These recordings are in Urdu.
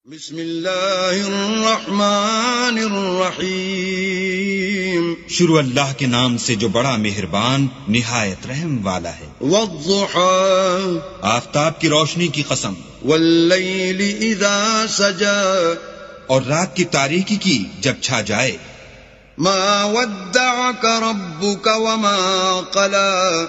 بسم اللہ الرحمن الرحیم، شروع اللہ کے نام سے جو بڑا مہربان نہایت رحم والا ہے۔ والضحى، آفتاب کی روشنی کی قسم، واللیل اذا سجا، اور رات کی تاریکی کی جب چھا جائے۔ ما ودعك ربك وما قلى،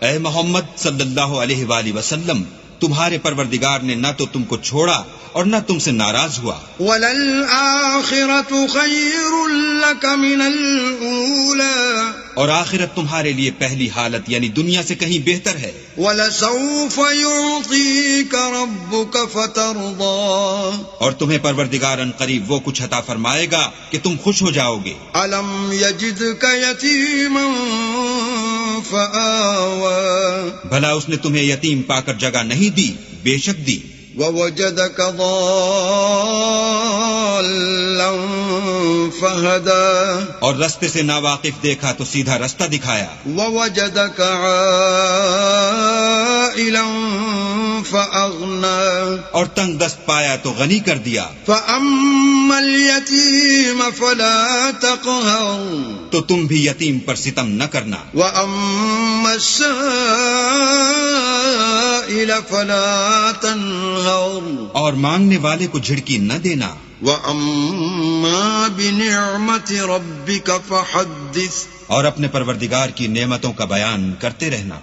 اے محمد صلی اللہ علیہ وآلہ وسلم، تمہارے پروردگار نے نہ تو تم کو چھوڑا اور نہ تم سے ناراض ہوا۔ وَلَلْآخِرَةُ خَيْرٌ لَكَ مِنَ الْأُولَى، اور آخرت تمہارے لیے پہلی حالت یعنی دنیا سے کہیں بہتر ہے۔ وَلَسَوْفَ يُعْطِيكَ رَبُّكَ فَتَرْضَىٰ، اور تمہیں پروردگار ان قریب وہ کچھ عطا فرمائے گا کہ تم خوش ہو جاؤ گے۔ أَلَمْ يَجِدْكَ يَتِيمًا فَآوَىٰ، بھلا اس نے تمہیں یتیم پا کر جگہ نہیں دی؟ بے شک دی۔ وَوَجَدَكَ ضَالًّا فَهَدَىٰ، اور رستے سے ناواقف دیکھا تو سیدھا رستہ دکھایا۔ وَوَجَدَكَ عَائِلًا فَأَغْنَىٰ، اور تنگ دست پایا تو غنی کر دیا۔ فَأَمَّا الْيَتِيمَ فَلَا تَقْهَرْ، تو تم بھی یتیم پر ستم نہ کرنا۔ وَأَمَّا السَّائِلَ فَلَا تَنْهَرْ، اور مانگنے والے کو جھڑکی نہ دینا۔ وَأَمَّا بِنِعْمَةِ رَبِّكَ فَحَدِّثْ، اور اپنے پروردگار کی نعمتوں کا بیان کرتے رہنا۔